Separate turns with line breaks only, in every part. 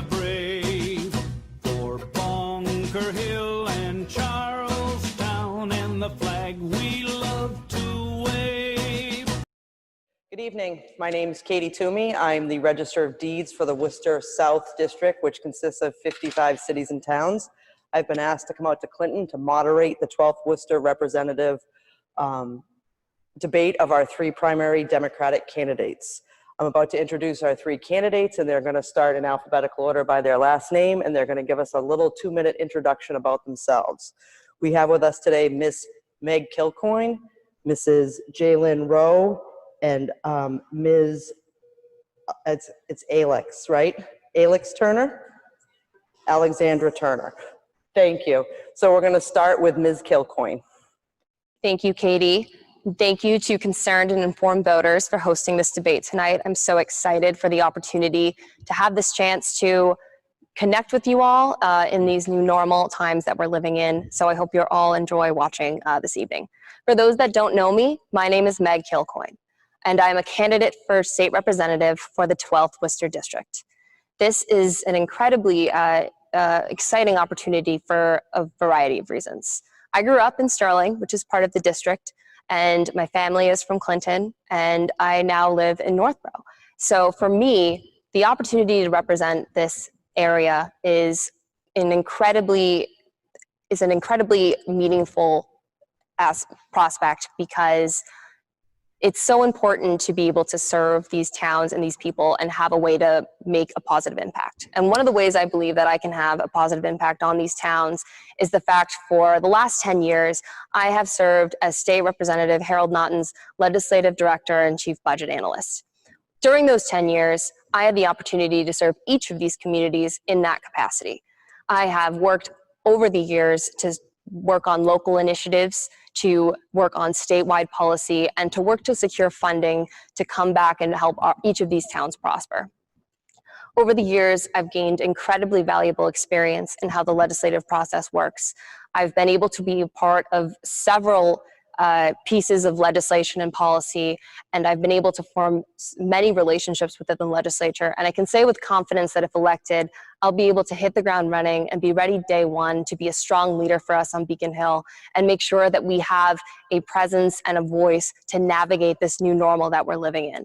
the brave, for Bunker Hill and Charlestown and the flag we love to wave.
Good evening. My name is Katie Toomey. I'm the Register of Deeds for the Worcester South District, which consists of 55 cities and towns. I've been asked to come out to Clinton to moderate the 12th Worcester representative debate of our three primary Democratic candidates. I'm about to introduce our three candidates, and they're going to start in alphabetical order by their last name, and they're going to give us a little 2-minute introduction about themselves. We have with us today Miss Meg Kilcoyne, Mrs. Jalen Rowe, and Ms. It's Alex, right? Alex Turner? Alexandra Turner. Thank you. So we're going to start with Ms. Kilcoyne.
Thank you, Katie. Thank you to concerned and informed voters for hosting this debate tonight. I'm so excited for the opportunity to have this chance to connect with you all in these new normal times that we're living in. So I hope you all enjoy watching this evening. For those that don't know me, my name is Meg Kilcoyne, and I'm a candidate for state representative for the 12th Worcester District. This is an incredibly exciting opportunity for a variety of reasons. I grew up in Sterling, which is part of the district, and my family is from Clinton, and I now live in Northborough. So for me, the opportunity to represent this area is an incredibly meaningful prospect, because it's so important to be able to serve these towns and these people and have a way to make a positive impact. And one of the ways I believe that I can have a positive impact on these towns is the fact for the last 10 years, I have served as State Representative Harold Naughton's Legislative Director and Chief Budget Analyst. During those 10 years, I had the opportunity to serve each of these communities in that capacity. I have worked over the years to work on local initiatives, to work on statewide policy, and to work to secure funding to come back and help each of these towns prosper. Over the years, I've gained incredibly valuable experience in how the legislative process works. I've been able to be a part of several pieces of legislation and policy, and I've been able to form many relationships within the legislature. And I can say with confidence that if elected, I'll be able to hit the ground running and be ready day one to be a strong leader for us on Beacon Hill and make sure that we have a presence and a voice to navigate this new normal that we're living in.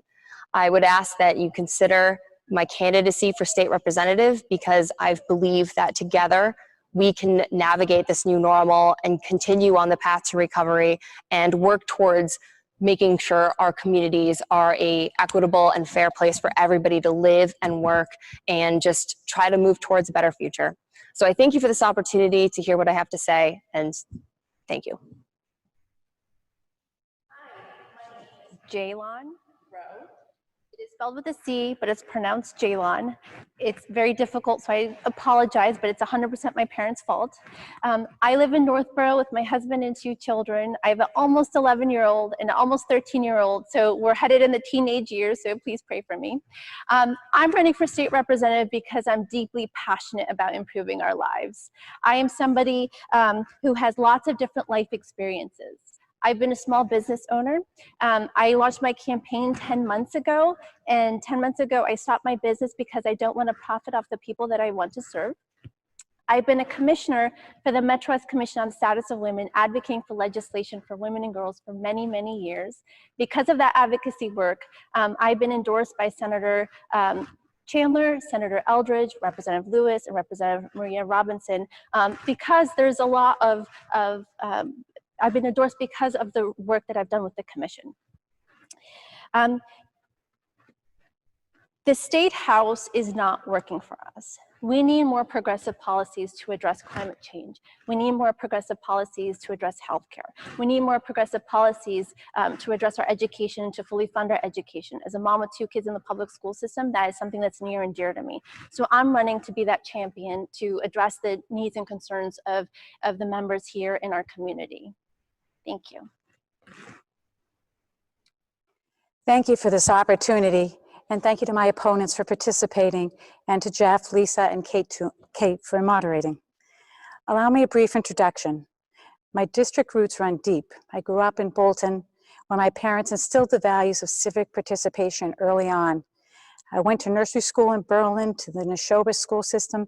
I would ask that you consider my candidacy for state representative, because I believe that together we can navigate this new normal and continue on the path to recovery and work towards making sure our communities are an equitable and fair place for everybody to live and work, and just try to move towards a better future. So I thank you for this opportunity to hear what I have to say, and thank you.
Hi, my name is Jalon Rowe. It is spelled with a C, but it's pronounced Jalon. It's very difficult, so I apologize, but it's 100% my parents' fault. I live in Northborough with my husband and 2 children. I have an almost 11-year-old and an almost 13-year-old, so we're headed in the teenage years, so please pray for me. I'm running for state representative because I'm deeply passionate about improving our lives. I am somebody who has lots of different life experiences. I've been a small business owner. I launched my campaign 10 months ago, and 10 months ago I stopped my business because I don't want to profit off the people that I want to serve. I've been a commissioner for the Metro West Commission on the Status of Women, advocating for legislation for women and girls for many, many years. Because of that advocacy work, I've been endorsed by Senator Chandler, Senator Eldridge, Representative Lewis, and Representative Maria Robinson, because there's a lot of I've been endorsed because of the work that I've done with the commission. The State House is not working for us. We need more progressive policies to address climate change. We need more progressive policies to address healthcare. We need more progressive policies to address our education, to fully fund our education. As a mom with 2 kids in the public school system, that is something that's near and dear to me. So I'm running to be that champion to address the needs and concerns of the members here in our community. Thank you.
Thank you for this opportunity, and thank you to my opponents for participating, and to Jeff, Lisa, and Kate for moderating. Allow me a brief introduction. My district roots run deep. I grew up in Bolton, where my parents instilled the values of civic participation early on. I went to nursery school in Berlin, to the Neshoba school system,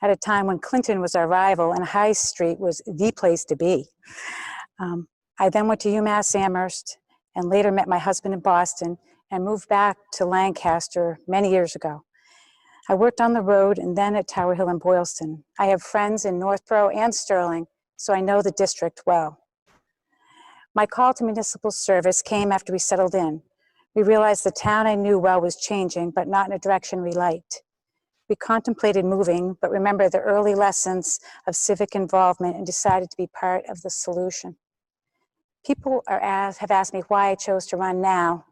at a time when Clinton was our rival and High Street was the place to be. I then went to UMass Amherst and later met my husband in Boston and moved back to Lancaster many years ago. I worked on the road and then at Tower Hill and Boylston. I have friends in Northborough and Sterling, so I know the district well. My call to municipal service came after we settled in. We realized the town I knew well was changing, but not in a direction we liked. We contemplated moving, but remembered the early lessons of civic involvement and decided to be part of the solution. People have asked me why I chose to run now.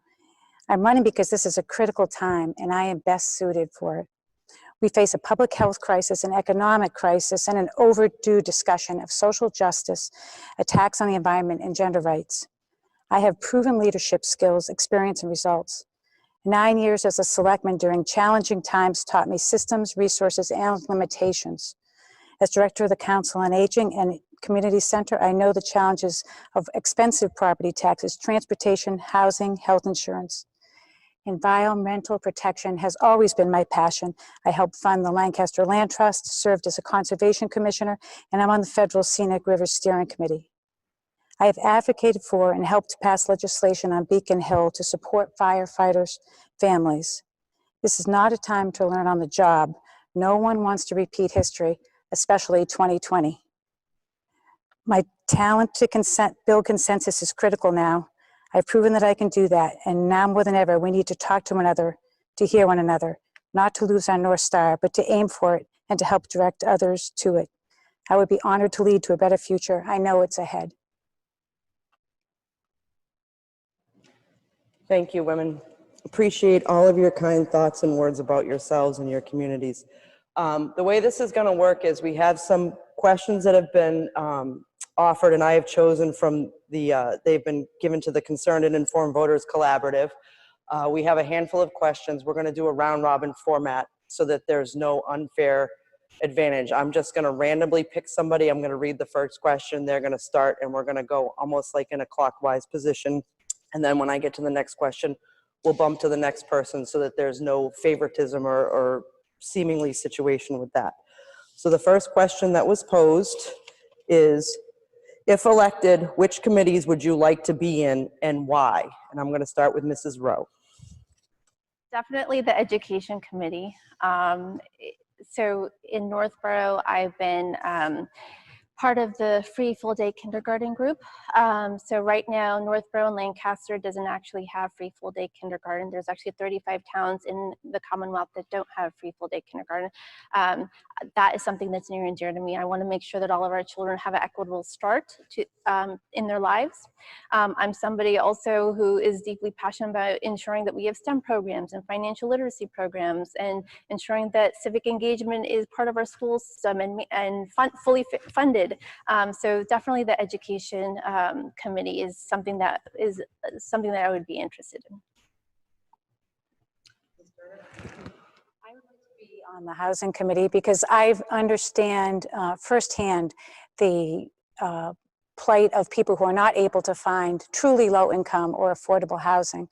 I'm running because this is a critical time and I am best suited for it. We face a public health crisis, an economic crisis, and an overdue discussion of social justice, attacks on the environment, and gender rights. I have proven leadership skills, experience, and results. 9 years as a selectman during challenging times taught me systems, resources, and limitations. As director of the Council on Aging and Community Center, I know the challenges of expensive property taxes, transportation, housing, health insurance. Environmental protection has always been my passion. I helped fund the Lancaster Land Trust, served as a conservation commissioner, and I'm on the Federal Scenic Rivers Steering Committee. I have advocated for and helped pass legislation on Beacon Hill to support firefighters' families. This is not a time to learn on the job. No one wants to repeat history, especially 2020. My talent to build consensus is critical now. I've proven that I can do that, and now more than ever, we need to talk to one another, to hear one another, not to lose our North Star, but to aim for it and to help direct others to it. I would be honored to lead to a better future. I know it's ahead.
Thank you, women. Appreciate all of your kind thoughts and words about yourselves and your communities. The way this is going to work is we have some questions that have been offered, and I have chosen from they've been given to the Concerned and Informed Voters Collaborative. We have a handful of questions. We're going to do a round robin format so that there's no unfair advantage. I'm just going to randomly pick somebody. I'm going to read the first question. They're going to start, and we're going to go almost like in a clockwise position. And then when I get to the next question, we'll bump to the next person so that there's no favoritism or seemingly situation with that. So the first question that was posed is, if elected, which committees would you like to be in and why? And I'm going to start with Mrs. Rowe.
Definitely the Education Committee. So in Northborough, I've been part of the free full-day kindergarten group. So right now, Northborough and Lancaster doesn't actually have free full-day kindergarten. There's actually 35 towns in the Commonwealth that don't have free full-day kindergarten. That is something that's near and dear to me. I want to make sure that all of our children have an equitable start to, in their lives. I'm somebody also who is deeply passionate about ensuring that we have STEM programs and financial literacy programs and ensuring that civic engagement is part of our school system and fully funded. So definitely the Education Committee is something that I would be interested in.
I would like to be on the Housing Committee because I understand firsthand the plight of people who are not able to find truly low income or affordable housing.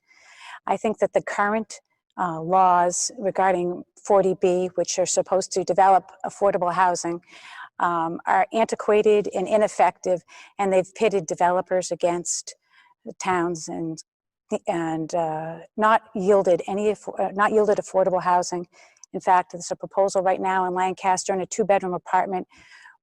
I think that the current laws regarding 40B, which are supposed to develop affordable housing, are antiquated and ineffective, and they've pitted developers against the towns and not yielded affordable housing. In fact, there's a proposal right now in Lancaster in a 2-bedroom apartment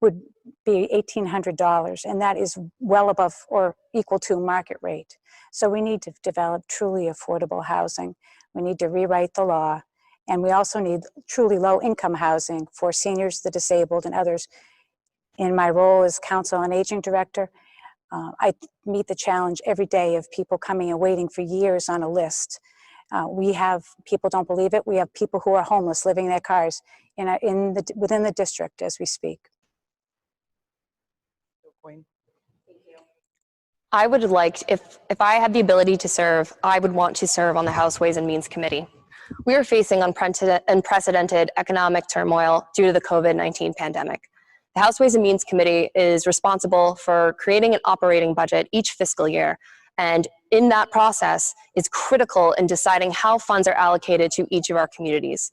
would be $1,800, and that is well above or equal to market rate. So we need to develop truly affordable housing. We need to rewrite the law. And we also need truly low-income housing for seniors, the disabled, and others. In my role as Council on Aging Director, I meet the challenge every day of people coming and waiting for years on a list. We have, people don't believe it, we have people who are homeless living in their cars within the district as we speak.
I would like, if I had the ability to serve, I would want to serve on the House Ways and Means Committee. We are facing unprecedented economic turmoil due to the COVID-19 pandemic. The House Ways and Means Committee is responsible for creating an operating budget each fiscal year, And in that process is critical in deciding how funds are allocated to each of our communities.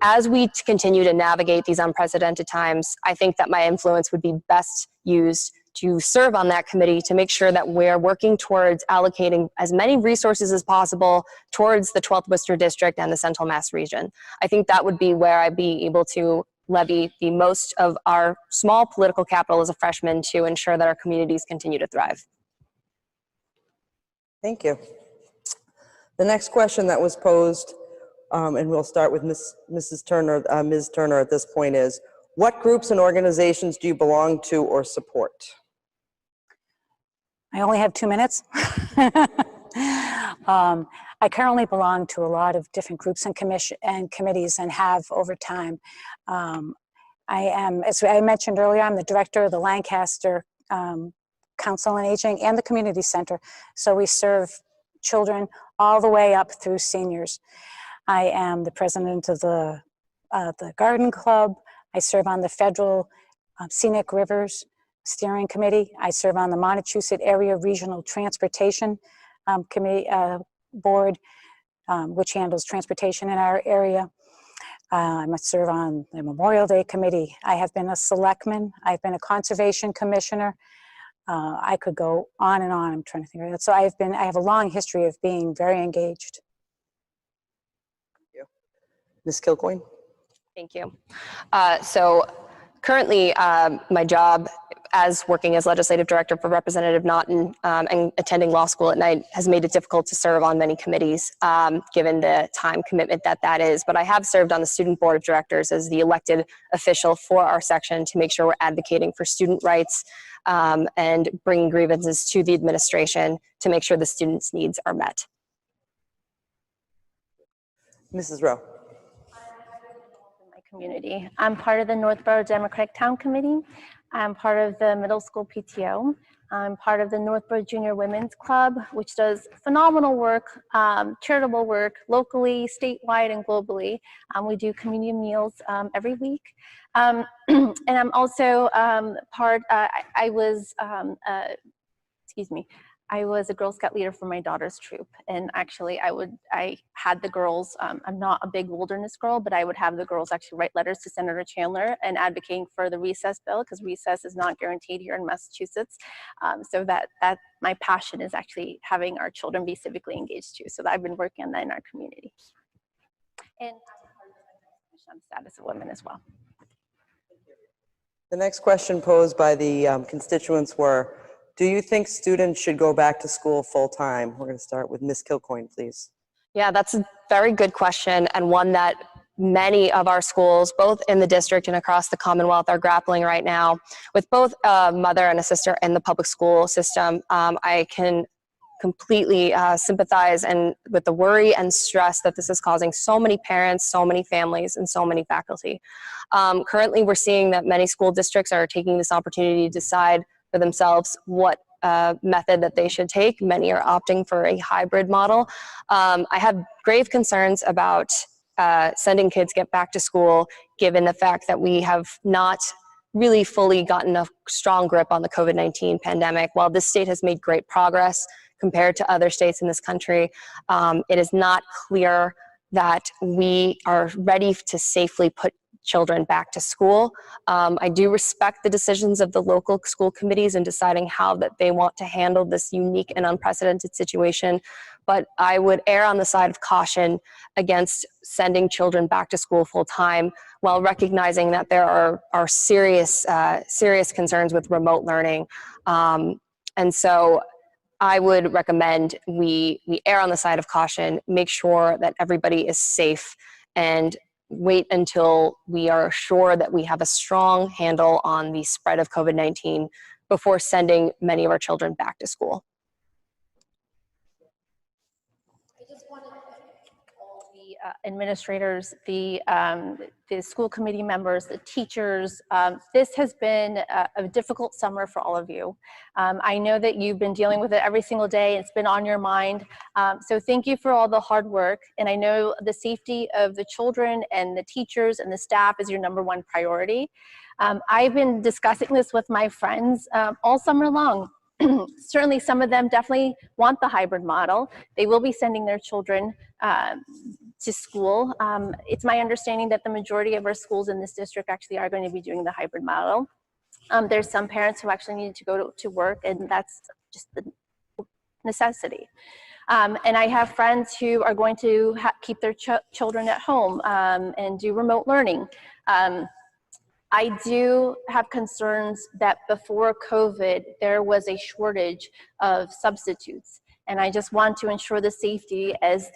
As we continue to navigate these unprecedented times, I think that my influence would be best used to serve on that committee to make sure that we're working towards allocating as many resources as possible towards the 12th Worcester District and the Central Mass region. I think that would be where I'd be able to levy the most of our small political capital as a freshman to ensure that our communities continue to thrive.
Thank you. The next question that was posed, and we'll start with Ms. Turner at this point, is what groups and organizations do you belong to or support?
I only have 2 minutes. I currently belong to a lot of different groups and committees and have over time. I am, as I mentioned earlier, I'm the director of the Lancaster Council on Aging and the Community Center. So we serve children all the way up through seniors. I am the president of the Garden Club. I serve on the Federal Scenic Rivers Steering Committee. I serve on the Montechusett Area Regional Transportation Committee Board, which handles transportation in our area. I serve on the Memorial Day Committee. I have been a selectman. I've been a conservation commissioner. I could go on and on. I'm trying to think of that. So I have a long history of being very engaged.
Thank you. Ms. Kilcoyne?
Thank you. So currently, my job as working as legislative director for Representative Naughton and attending law school at night has made it difficult to serve on many committees, given the time commitment that is. But I have served on the student board of directors as the elected official for our section to make sure we're advocating for student rights and bringing grievances to the administration to make sure the students' needs are met.
Mrs. Rowe?
My community. I'm part of the Northborough Democratic Town Committee. I'm part of the middle school PTO. I'm part of the Northborough Junior Women's Club, which does phenomenal work, charitable work, locally, statewide, and globally. We do community meals every week. And I'm also I was a Girl Scout leader for my daughter's troop. And actually I had the girls, I'm not a big wilderness girl, but I would have the girls actually write letters to Senator Chandler and advocating for the recess bill, because recess is not guaranteed here in Massachusetts. So that my passion is actually having our children be civically engaged too. So I've been working on that in our community. And on status of women as well.
The next question posed by the constituents were, do you think students should go back to school full-time? We're going to start with Ms. Kilcoyne, please.
Yeah, that's a very good question, and one that many of our schools, both in the district and across the Commonwealth, are grappling right now. With both a mother and a sister in the public school system, I can completely sympathize and with the worry and stress that this is causing so many parents, so many families, and so many faculty. Currently, we're seeing that many school districts are taking this opportunity to decide for themselves what method that they should take. Many are opting for a hybrid model. I have grave concerns about sending kids get back to school, given the fact that we have not really fully gotten a strong grip on the COVID-19 pandemic. While this state has made great progress compared to other states in this country, it is not clear that we are ready to safely put children back to school. I do respect the decisions of the local school committees in deciding how that they want to handle this unique and unprecedented situation, but I would err on the side of caution against sending children back to school full time, while recognizing that there are serious concerns with remote learning. And so I would recommend we err on the side of caution, make sure that everybody is safe, and wait until we are sure that we have a strong handle on the spread of COVID-19 before sending many of our children back to school.
I just want to thank all the administrators, the school committee members, the teachers. This has been a difficult summer for all of you. I know that you've been dealing with it every single day. It's been on your mind. So thank you for all the hard work. And I know the safety of the children and the teachers and the staff is your #1 priority. I've been discussing this with my friends all summer long. certainly some of them definitely want the hybrid model. They will be sending their children to school. It's my understanding that the majority of our schools in this district actually are going to be doing the hybrid model. There's some parents who actually need to go to work, and that's just the necessity. And I have friends who are going to keep their children at home and do remote learning. I do have concerns that before COVID, there was a shortage of substitutes. And I just want to ensure the safety, as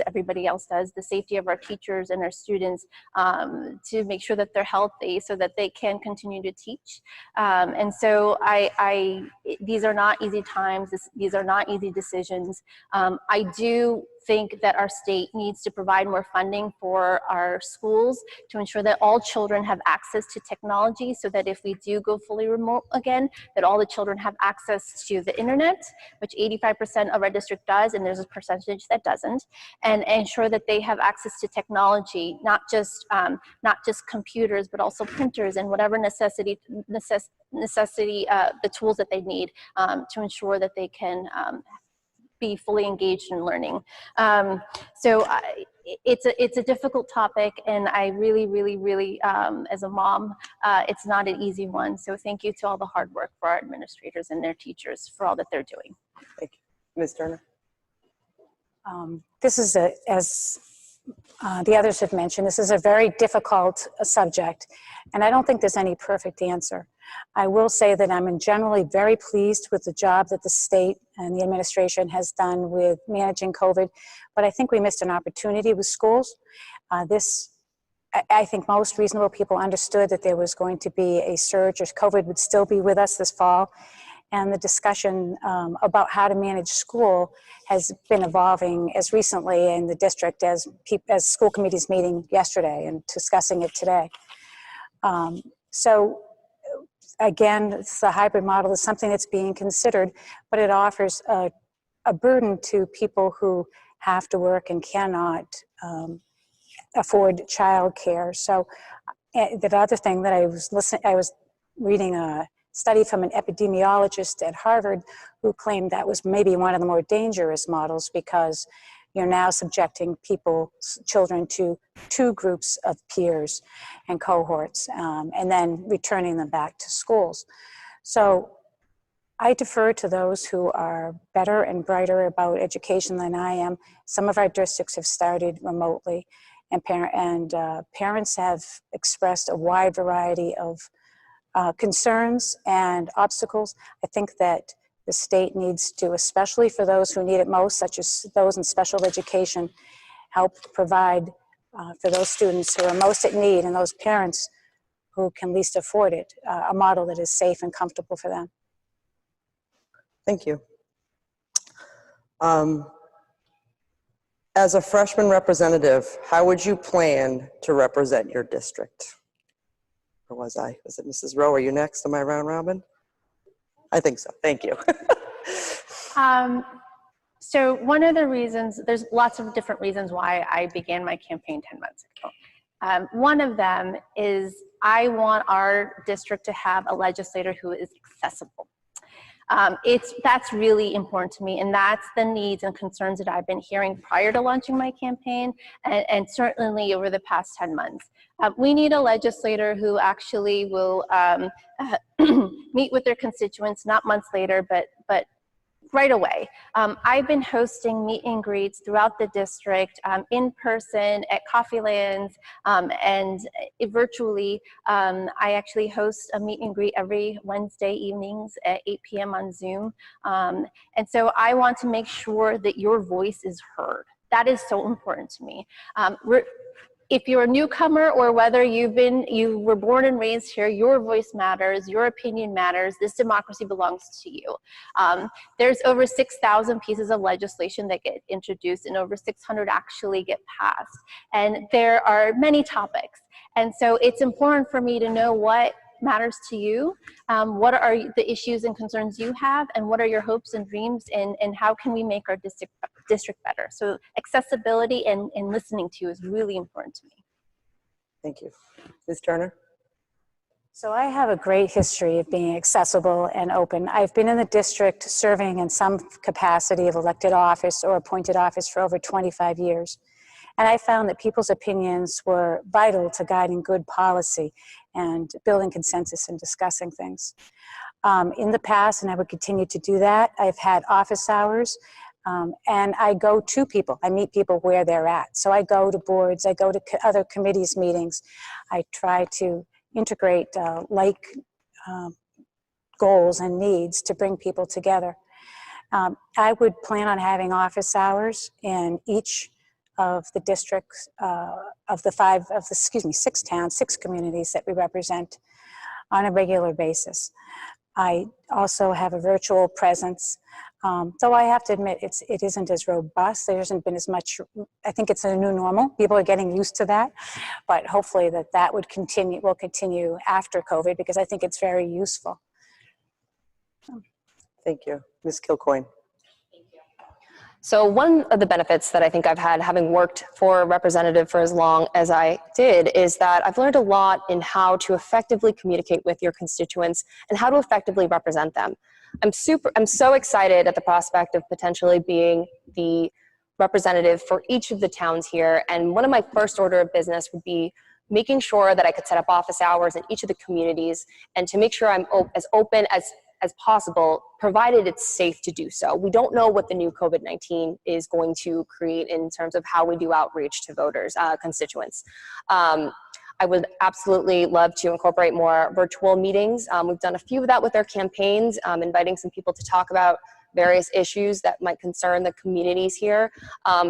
everybody else does, the safety of our teachers and our students, to make sure that they're healthy so that they can continue to teach. And so these are not easy times. These are not easy decisions. I do think that our state needs to provide more funding for our schools to ensure that all children have access to technology, so that if we do go fully remote again, that all the children have access to the internet, which 85% of our district does, and there's a percentage that doesn't, and ensure that they have access to technology, not just computers, but also printers and whatever necessity the tools that they need to ensure that they can be fully engaged in learning. So it's a difficult topic, and I really, as a mom, it's not an easy one. So thank you to all the hard work for our administrators and their teachers for all that they're doing.
Thank you. Ms. Turner?
This is, as the others have mentioned, this is a very difficult subject, and I don't think there's any perfect answer. I will say that I'm generally very pleased with the job that the state and the administration has done with managing COVID, but I think we missed an opportunity with schools. I think most reasonable people understood that there was going to be a surge, or COVID would still be with us this fall, and the discussion about how to manage school has been evolving as recently in the district as school committees meeting yesterday and discussing it today. So again, the hybrid model is something that's being considered, but it offers a burden to people who have to work and cannot afford childcare. So the other thing that I was reading a study from an epidemiologist at Harvard who claimed that was maybe one of the more dangerous models, because you're now subjecting children to two groups of peers and cohorts, and then returning them back to schools. So I defer to those who are better and brighter about education than I am. Some of our districts have started remotely, and parents have expressed a wide variety of concerns and obstacles. I think that the state needs to, especially for those who need it most, such as those in special education, help provide for those students who are most at need and those parents who can least afford it, a model that is safe and comfortable for them.
Thank you. As a freshman representative, how would you plan to represent your district? Or was it Mrs. Rowe? Are you next on my round robin? I think so. Thank you.
So one of the reasons, there's lots of different reasons why I began my campaign 10 months ago. One of them is I want our district to have a legislator who is accessible. That's really important to me, and that's the needs and concerns that I've been hearing prior to launching my campaign, and certainly over the past 10 months. We need a legislator who actually will meet with their constituents, not months later, but right away. I've been hosting meet and greets throughout the district, in person, at coffee lands, and virtually. I actually host a meet and greet every Wednesday evenings at 8 p.m. on Zoom. And so I want to make sure that your voice is heard. That is so important to me. If you're a newcomer, or whether you were born and raised here, your voice matters, your opinion matters. This democracy belongs to you. There's over 6,000 pieces of legislation that get introduced, and over 600 actually get passed. And there are many topics. And so it's important for me to know what matters to you, what are the issues and concerns you have, and what are your hopes and dreams, and how can we make our district better. So accessibility and listening to you is really important to me.
Thank you. Ms. Turner?
So I have a great history of being accessible and open. I've been in the district serving in some capacity of elected office or appointed office for over 25 years. And I found that people's opinions were vital to guiding good policy and building consensus and discussing things. In the past, and I would continue to do that, I've had office hours, and I go to people. I meet people where they're at. So I go to boards, I go to other committees meetings. I try to integrate goals and needs to bring people together. I would plan on having office hours in each of the districts of the 6 towns, 6 communities that we represent on a regular basis. I also have a virtual presence, though I have to admit it isn't as robust. There hasn't been as much. I think it's a new normal. People are getting used to that, but hopefully that will continue after COVID, because I think it's very useful.
Thank you. Ms. Kilcoyne.
So one of the benefits that I think I've had, having worked for a representative for as long as I did, is that I've learned a lot in how to effectively communicate with your constituents and how to effectively represent them. I'm so excited at the prospect of potentially being the representative for each of the towns here. And one of my first order of business would be making sure that I could set up office hours in each of the communities and to make sure I'm as open as possible, provided it's safe to do so. We don't know what the new COVID-19 is going to create in terms of how we do outreach to voters, constituents. I would absolutely love to incorporate more virtual meetings. We've done a few of that with our campaigns, inviting some people to talk about various issues that might concern the communities here.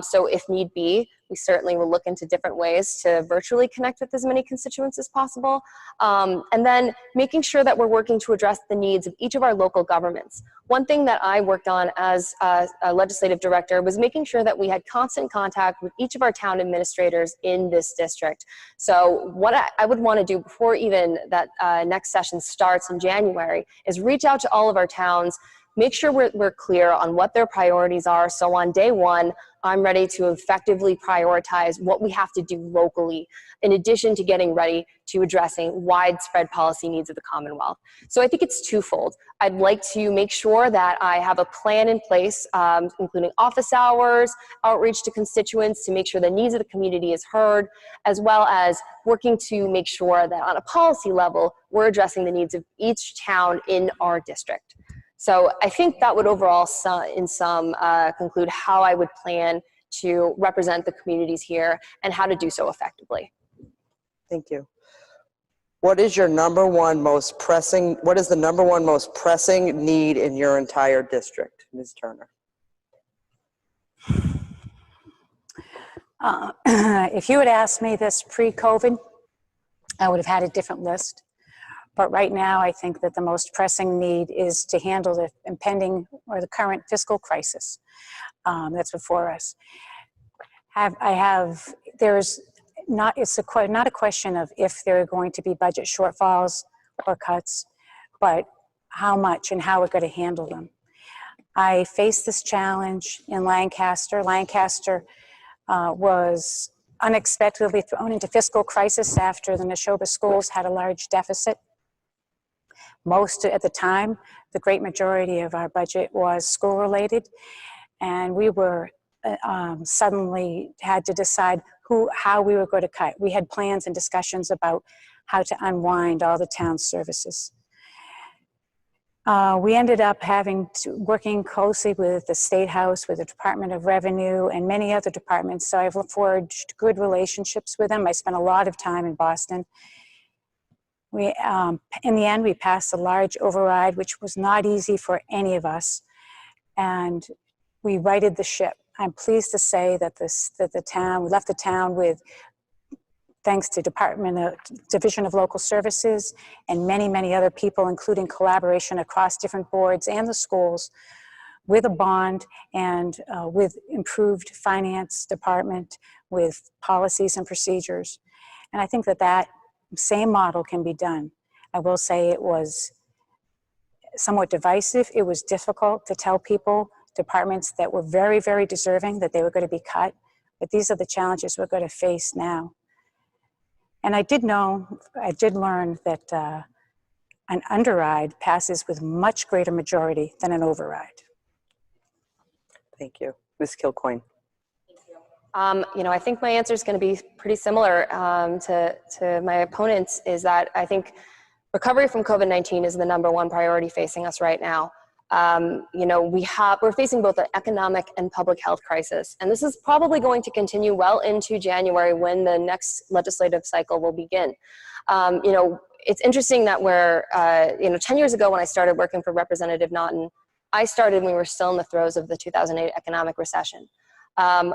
So if need be, we certainly will look into different ways to virtually connect with as many constituents as possible. And then making sure that we're working to address the needs of each of our local governments. One thing that I worked on as a legislative director was making sure that we had constant contact with each of our town administrators in this district. So what I would want to do before even that next session starts in January is reach out to all of our towns, make sure we're clear on what their priorities are. So on day one, I'm ready to effectively prioritize what we have to do locally, in addition to getting ready to addressing widespread policy needs of the Commonwealth. So I think it's twofold. I'd like to make sure that I have a plan in place, including office hours, outreach to constituents to make sure the needs of the community is heard, as well as working to make sure that on a policy level, we're addressing the needs of each town in our district. So I think that would overall, conclude how I would plan to represent the communities here and how to do so effectively.
Thank you. What is the number one most pressing need in your entire district, Ms. Turner?
If you had asked me this pre-COVID, I would have had a different list. But right now, I think that the most pressing need is to handle the impending or the current fiscal crisis that's before us. It's not a question of if there are going to be budget shortfalls or cuts, but how much and how we're going to handle them. I faced this challenge in Lancaster. Lancaster was unexpectedly thrown into fiscal crisis after the Neshoba schools had a large deficit. At the time, the great majority of our budget was school-related, and we were suddenly had to decide how we were going to cut. We had plans and discussions about how to unwind all the town's services. We ended up working closely with the State House, with the Department of Revenue, and many other departments, so I've forged good relationships with them. I spent a lot of time in Boston. In the end, we passed a large override, which was not easy for any of us, and we righted the ship. I'm pleased to say that we left the town with, thanks to Division of Local Services and many, many other people, including collaboration across different boards and the schools, with a bond and with improved finance department, with policies and procedures. And I think that same model can be done. I will say it was somewhat divisive. It was difficult to tell departments that were very, very deserving, that they were going to be cut. But these are the challenges we're going to face now. And I did learn that An underride passes with much greater majority than an override.
Thank you. Ms. Kilcoyne.
I think my answer is going to be pretty similar to my opponent's, is that I think recovery from COVID-19 is the #1 priority facing us right now. We're facing both an economic and public health crisis, and this is probably going to continue well into January when the next legislative cycle will begin. It's interesting that 10 years ago when I started working for Representative Naughton, I started when we were still in the throes of the 2008 economic recession.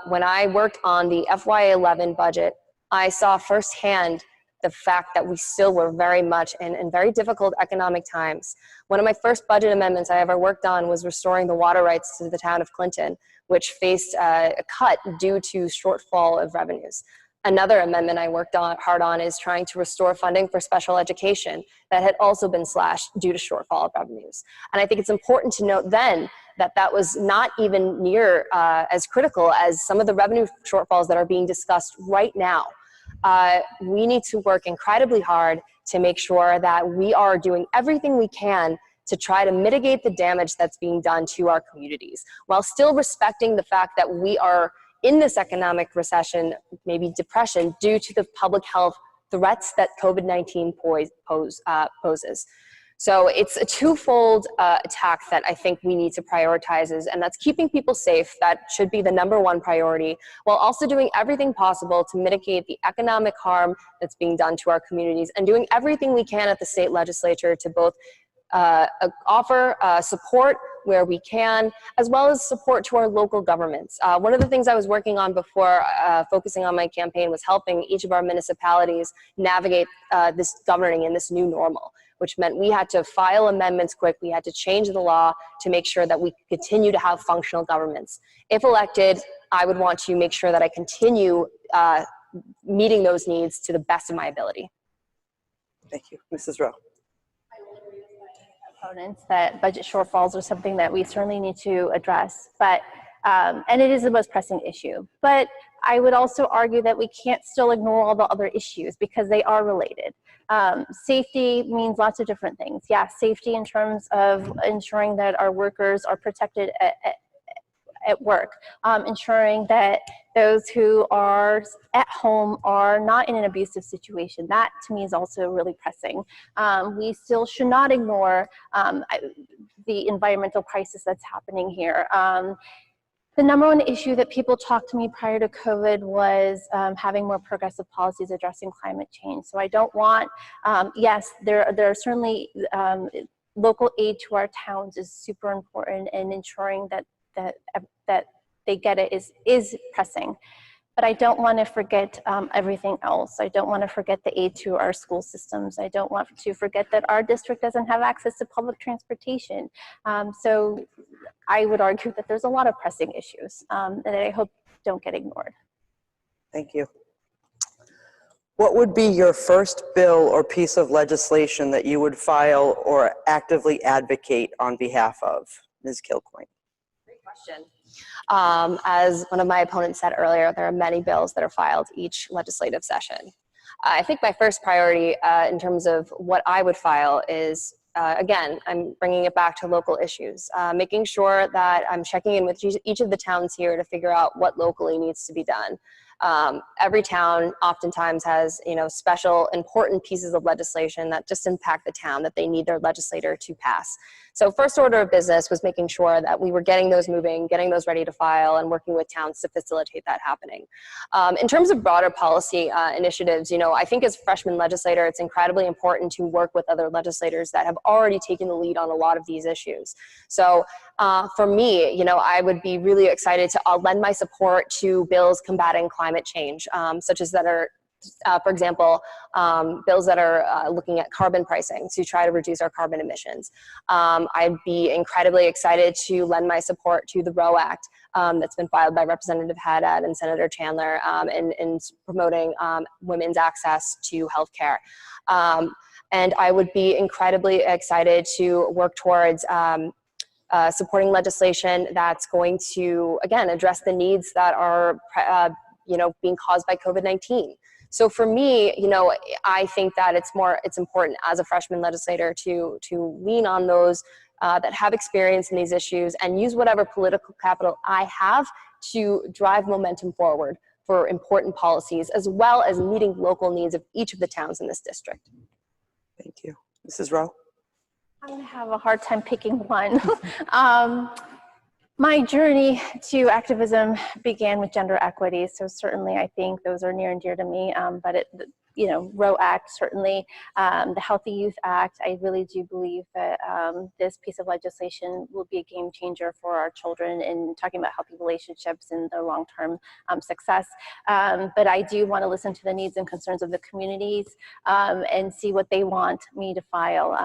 When I worked on the FY11 budget, I saw firsthand the fact that we still were very much in very difficult economic times. One of my first budget amendments I ever worked on was restoring the water rights to the town of Clinton, which faced a cut due to shortfall of revenues. Another amendment I worked hard on is trying to restore funding for special education that had also been slashed due to shortfall of revenues. And I think it's important to note then that that was not even near as critical as some of the revenue shortfalls that are being discussed right now. We need to work incredibly hard to make sure that we are doing everything we can to try to mitigate the damage that's being done to our communities, while still respecting the fact that we are in this economic recession, maybe depression, due to the public health threats that COVID-19 poses. So it's a twofold attack that I think we need to prioritize, and that's keeping people safe. That should be the #1 priority, while also doing everything possible to mitigate the economic harm that's being done to our communities, and doing everything we can at the state legislature to both offer support where we can, as well as support to our local governments. One of the things I was working on before focusing on my campaign was helping each of our municipalities navigate this governing in this new normal, which meant we had to file amendments quick. We had to change the law to make sure that we continue to have functional governments. If elected, I would want to make sure that I continue meeting those needs to the best of my ability.
Thank you. Mrs. Rowe.
Opponents that budget shortfalls are something that we certainly need to address, but and it is the most pressing issue. But I would also argue that we can't still ignore all the other issues because they are related. Safety means lots of different things. Yeah, safety in terms of ensuring that our workers are protected at work, ensuring that those who are at home are not in an abusive situation. That to me is also really pressing. We still should not ignore the environmental crisis that's happening here. The #1 issue that people talked to me prior to COVID was having more progressive policies addressing climate change. So I don't want, yes, there are certainly local aid to our towns is super important, and ensuring that they get it is pressing. But I don't want to forget everything else. I don't want to forget the aid to our school systems. I don't want to forget that our district doesn't have access to public transportation. So I would argue that there's a lot of pressing issues that I hope don't get ignored.
Thank you. What would be your first bill or piece of legislation that you would file or actively advocate on behalf of? Ms. Kilcoyne.
Great question. As one of my opponents said earlier, there are many bills that are filed each legislative session. I think my first priority in terms of what I would file is, again, I'm bringing it back to local issues, making sure that I'm checking in with each of the towns here to figure out what locally needs to be done. Every town oftentimes has, special important pieces of legislation that just impact the town that they need their legislator to pass. So first order of business was making sure that we were getting those moving, getting those ready to file, and working with towns to facilitate that happening. In terms of broader policy initiatives, I think as a freshman legislator, it's incredibly important to work with other legislators that have already taken the lead on a lot of these issues. So for me, I would be really excited to lend my support to bills combating climate change, such as that are, for example, bills that are looking at carbon pricing to try to reduce our carbon emissions. I'd be incredibly excited to lend my support to the ROE Act that's been filed by Representative Haddad and Senator Chandler in promoting women's access to health care. And I would be incredibly excited to work towards supporting legislation that's going to, again, address the needs that are being caused by COVID-19. So for me, I think that it's important as a freshman legislator to lean on those that have experience in these issues and use whatever political capital I have to drive momentum forward for important policies, as well as meeting local needs of each of the towns in this district.
Thank you. Mrs. Rowe?
I'm going to have a hard time picking one. My journey to activism began with gender equity, so certainly I think those are near and dear to me, but Roe Act, certainly the Healthy Youth Act, I really do believe that this piece of legislation will be a game changer for our children in talking about healthy relationships and their long-term success. But I do want to listen to the needs and concerns of the communities and see what they want me to file.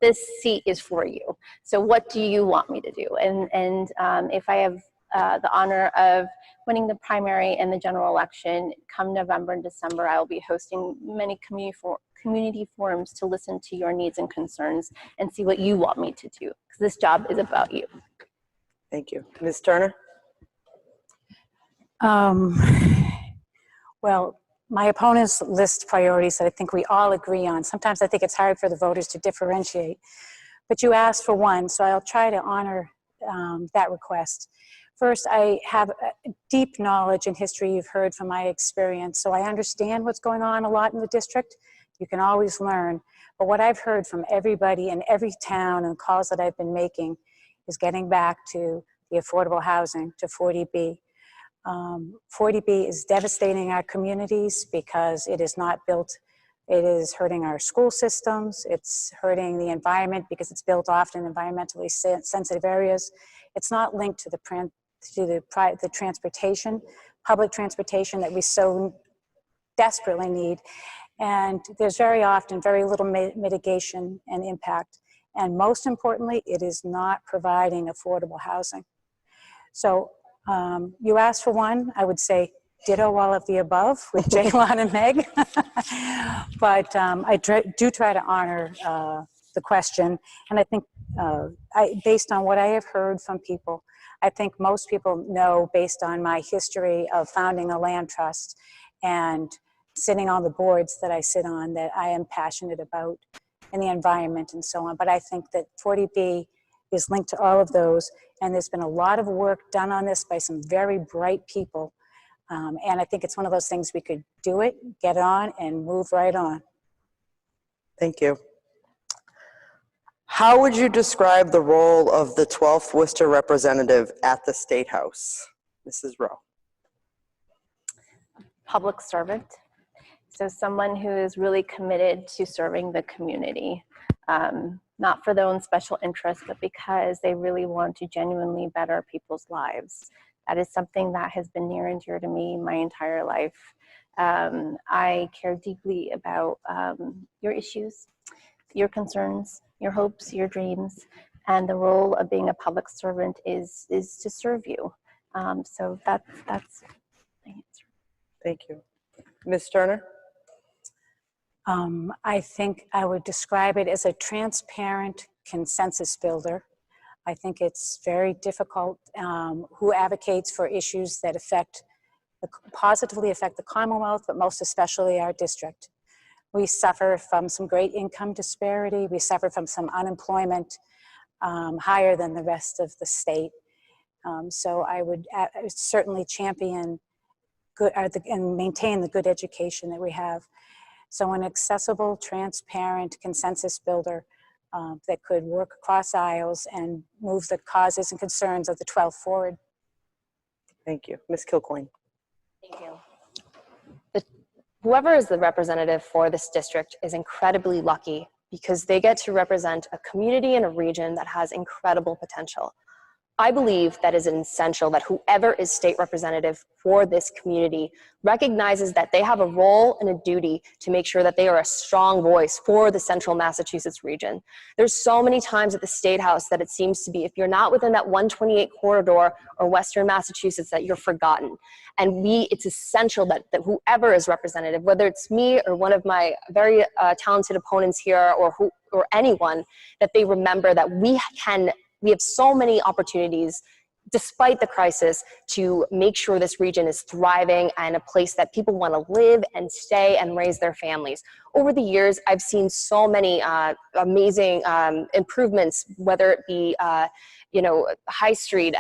This seat is for you. So what do you want me to do? And if I have the honor of winning the primary and the general election come November and December, I will be hosting many community forums to listen to your needs and concerns and see what you want me to do, because this job is about you.
Thank you. Ms. Turner?
Well, my opponents list priorities that I think we all agree on. Sometimes I think it's hard for the voters to differentiate, but you asked for one, so I'll try to honor that request. First, I have a deep knowledge and history you've heard from my experience, so I understand what's going on a lot in the district. You can always learn, but what I've heard from everybody in every town and calls that I've been making is getting back to the affordable housing, to 40B. 40B is devastating our communities because it is not built. It is hurting our school systems. It's hurting the environment because it's built often in environmentally sensitive areas. It's not linked to the transportation, public transportation that we so desperately need. And there's very often very little mitigation and impact. And most importantly, it is not providing affordable housing. So you asked for one, I would say ditto all of the above with Jaylon and Meg. But I do try to honor the question. And I think based on what I have heard from people, I think most people know, based on my history of founding a land trust and sitting on the boards that I sit on, that I am passionate about in the environment and so on. But I think that 40B is linked to all of those. And there's been a lot of work done on this by some very bright people. And I think it's one of those things we could do it, get on, and move right on.
Thank you. How would you describe the role of the 12th Worcester representative at the State House? Mrs. Rowe.
Public servant. So someone who is really committed to serving the community, not for their own special interest, but because they really want to genuinely better people's lives. That is something that has been near and dear to me my entire life. I care deeply about your issues, your concerns, your hopes, your dreams, and the role of being a public servant is to serve you. So that's my answer.
Thank you. Ms. Turner?
I think I would describe it as a transparent consensus builder. I think it's very difficult who advocates for issues that positively affect the Commonwealth, but most especially our district. We suffer from some great income disparity. We suffer from some unemployment higher than the rest of the state. So I would certainly champion good and maintain the good education that we have. So an accessible, transparent consensus builder that could work across aisles and move the causes and concerns of the 12th forward.
Thank you. Ms. Kilcoyne.
Thank you. Whoever is the representative for this district is incredibly lucky because they get to represent a community and a region that has incredible potential. I believe that is essential that whoever is state representative for this community recognizes that they have a role and a duty to make sure that they are a strong voice for the central Massachusetts region. There's so many times at the State House that it seems to be, if you're not within that 128 corridor or Western Massachusetts, that you're forgotten. And it's essential that whoever is representative, whether it's me or one of my very talented opponents here or anyone, that they remember that we have so many opportunities despite the crisis, to make sure this region is thriving and a place that people want to live and stay and raise their families. Over the years, I've seen so many amazing improvements, whether it be High Street,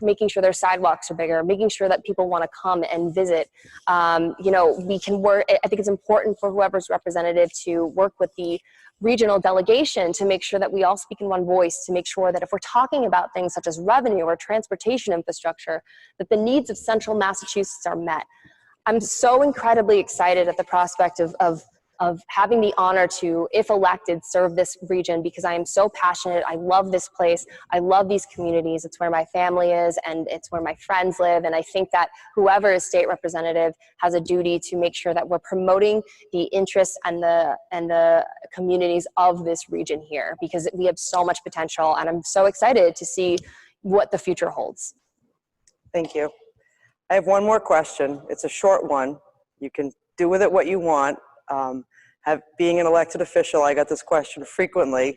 making sure their sidewalks are bigger, making sure that people want to come and visit. We can work, I think it's important for whoever's representative to work with the regional delegation to make sure that we all speak in one voice, to make sure that if we're talking about things such as revenue or transportation infrastructure, that the needs of central Massachusetts are met. I'm so incredibly excited at the prospect of having the honor to, if elected, serve this region, because I am so passionate. I love this place. I love these communities. It's where my family is and it's where my friends live. And I think that whoever is state representative has a duty to make sure that we're promoting the interests and the communities of this region here, because we have so much potential, and I'm so excited to see what the future holds.
Thank you. I have one more question. It's a short one. You can do with it what you want. Being an elected official, I got this question frequently.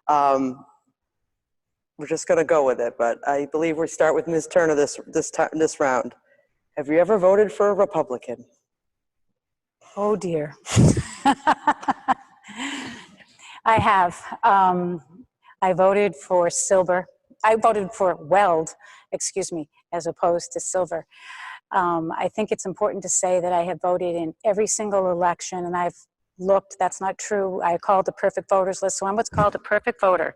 We're just going to go with it, but I believe we start with Ms. Turner this round. Have you ever voted for a Republican?
Oh dear. I have. I voted for Silver. I voted for Weld, as opposed to Silver. I think it's important to say that I have voted in every single election, and I've looked. That's not true. I called the perfect voters list, so I'm what's called a perfect voter.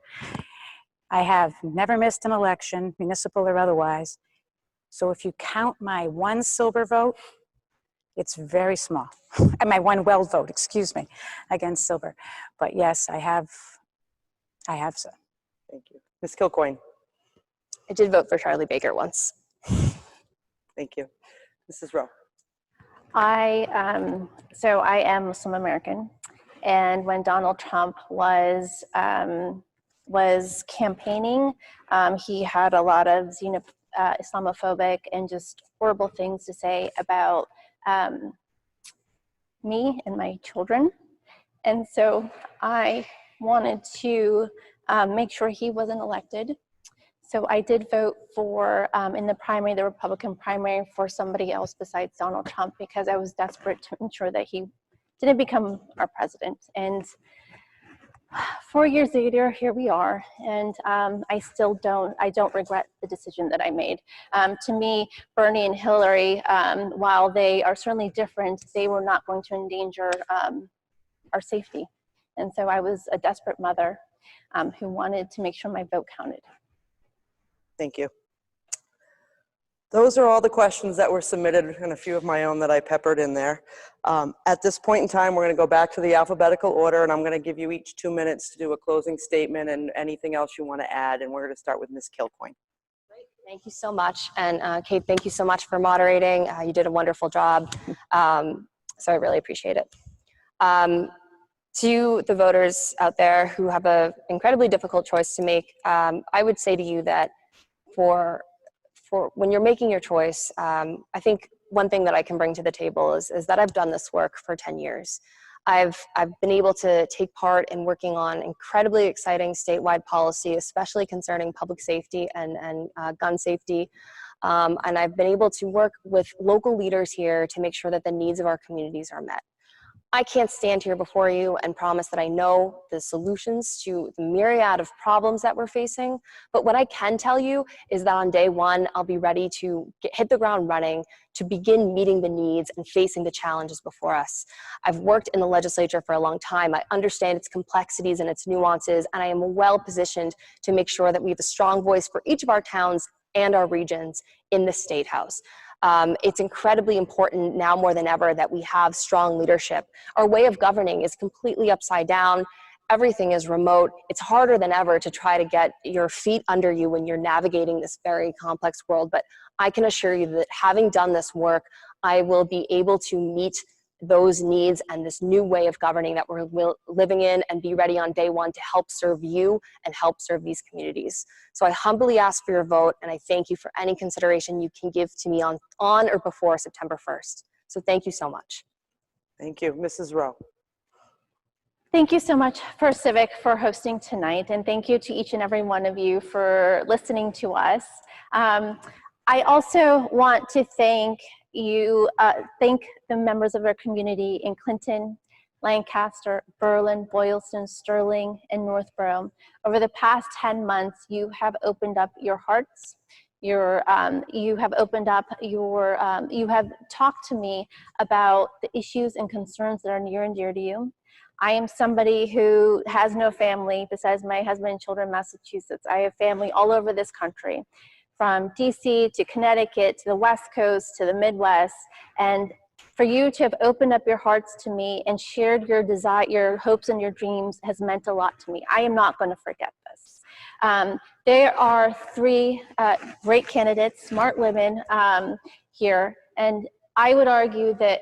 I have never missed an election, municipal or otherwise. So if you count my one Silver vote, it's very small. And my one Weld vote, against Silver. But yes, I have so.
Thank you. Ms. Kilcoyne.
I did vote for Charlie Baker once.
Thank you. Mrs. Rowe.
I am Muslim American, and when Donald Trump was campaigning, he had a lot of Islamophobic and just horrible things to say about me and my children, and so I wanted to make sure he wasn't elected. So I did vote for, in the primary, the Republican primary, for somebody else besides Donald Trump, because I was desperate to ensure that he didn't become our president. And 4 years later, here we are, and I don't regret the decision that I made. To me, Bernie and Hillary, while they are certainly different, they were not going to endanger our safety. And so I was a desperate mother who wanted to make sure my vote counted.
Thank you. Those are all the questions that were submitted, and a few of my own that I peppered in there. At this point in time, we're going to go back to the alphabetical order, and I'm going to give you each 2 minutes to do a closing statement and anything else you want to add, and we're going to start with Ms. Kilcoyne.
Great. Thank you so much. And Kate, thank you so much for moderating. You did a wonderful job. So I really appreciate it. To the voters out there who have an incredibly difficult choice to make, I would say to you that for when you're making your choice, I think one thing that I can bring to the table is that I've done this work for 10 years. I've been able to take part in working on incredibly exciting statewide policy, especially concerning public safety and gun safety. And I've been able to work with local leaders here to make sure that the needs of our communities are met. I can't stand here before you and promise that I know the solutions to the myriad of problems that we're facing, but what I can tell you is that on day one, I'll be ready to hit the ground running, to begin meeting the needs and facing the challenges before us. I've worked in the legislature for a long time. I understand its complexities and its nuances, and I am well positioned to make sure that we have a strong voice for each of our towns and our regions in the State House. It's incredibly important now more than ever that we have strong leadership. Our way of governing is completely upside down. Everything is remote. It's harder than ever to try to get your feet under you when you're navigating this very complex world. But I can assure you that having done this work, I will be able to meet those needs and this new way of governing that we're living in and be ready on day one to help serve you and help serve these communities. So I humbly ask for your vote, and I thank you for any consideration you can give to me on or before September 1st. So thank you so much.
Thank you. Mrs. Rowe.
Thank you so much for Civic for hosting tonight, and thank you to each and every one of you for listening to us. I also want to thank you, thank the members of our community in Clinton, Lancaster, Berlin, Boylston, Sterling, and Northborough. Over the past 10 months, you have opened up your hearts. You have opened up your, you have talked to me about the issues and concerns that are near and dear to you. I am somebody who has no family besides my husband and children in Massachusetts. I have family all over this country, from DC to Connecticut to the West Coast to the Midwest. And for you to have opened up your hearts to me and shared your desire, your hopes and your dreams has meant a lot to me. I am not going to forget this. There are three great candidates, smart women here, and I would argue that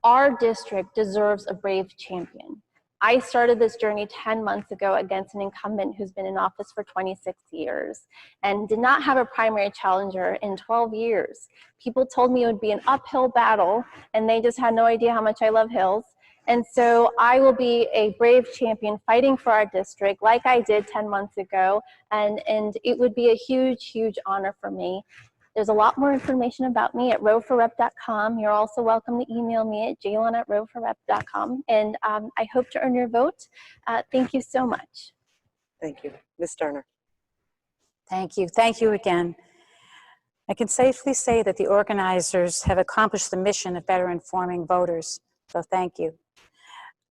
our district deserves a brave champion. I started this journey 10 months ago against an incumbent who's been in office for 26 years and did not have a primary challenger in 12 years. People told me it would be an uphill battle, and they just had no idea how much I love hills. And so I will be a brave champion fighting for our district like I did 10 months ago, and it would be a huge, huge honor for me. There's a lot more information about me at rowforrep.com. You're also welcome to email me at jaylon@rowforrep.com. And I hope to earn your vote. Thank you so much.
Thank you. Ms. Turner.
Thank you. Thank you again. I can safely say that the organizers have accomplished the mission of better informing voters. So thank you.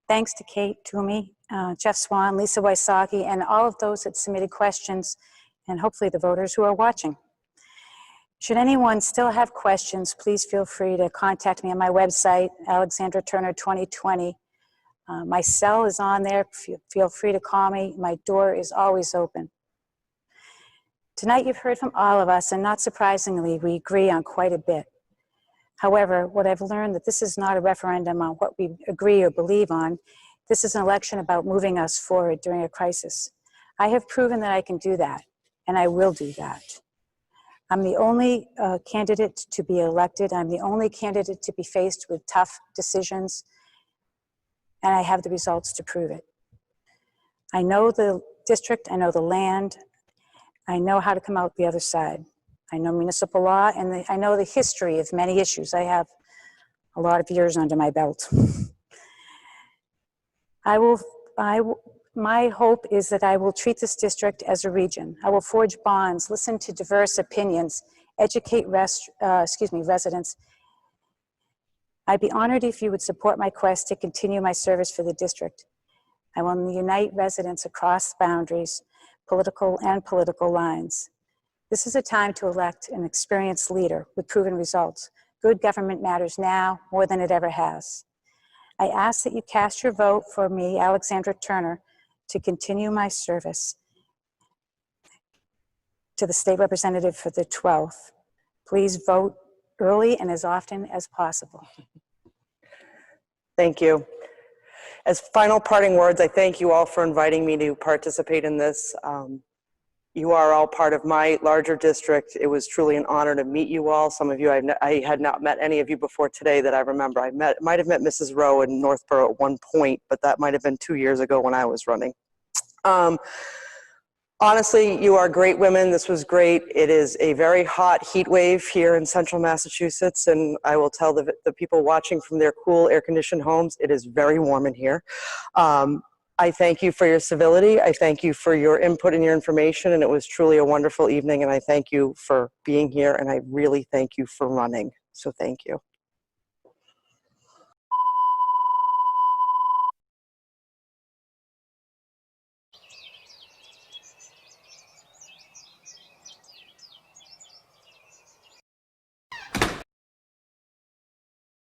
Thanks to Kate Toomey, Jeff Swan, Lisa Wysocki, and all of those that submitted questions, and hopefully the voters who are watching. Should anyone still have questions, please feel free to contact me on my website, Alexandra Turner 2020. My cell is on there. Feel free to call me. My door is always open. Tonight you've heard from all of us, and not surprisingly, we agree on quite a bit. However, what I've learned that this is not a referendum on what we agree or believe on. This is an election about moving us forward during a crisis. I have proven that I can do that, and I will do that. I'm the only candidate to be elected. I'm the only candidate to be faced with tough decisions, and I have the results to prove it. I know the district, I know the land, I know how to come out the other side. I know municipal law, and I know the history of many issues. I have a lot of years under my belt. My hope is that I will treat this district as a region. I will forge bonds, listen to diverse opinions, educate residents. I'd be honored if you would support my quest to continue my service for the district. I will unite residents across boundaries, political lines. This is a time to elect an experienced leader with proven results. Good government matters now more than it ever has. I ask that you cast your vote for me, Alexandra Turner, to continue my service to the state representative for the 12th. Please vote early and as often as possible.
Thank you. As final parting words, I thank you all for inviting me to participate in this. You are all part of my larger district. It was truly an honor to meet you all. Some of you, I had not met any of you before today that I remember. I might have met Mrs. Rowe in Northborough at one point, but that might have been 2 years ago when I was running. Honestly, you are great women. This was great. It is a very hot heat wave here in central Massachusetts, and I will tell the people watching from their cool air-conditioned homes, it is very warm in here. I thank you for your civility. I thank you for your input and your information, and it was truly a wonderful evening, and I thank you for being here, and I really thank you for running. So thank you.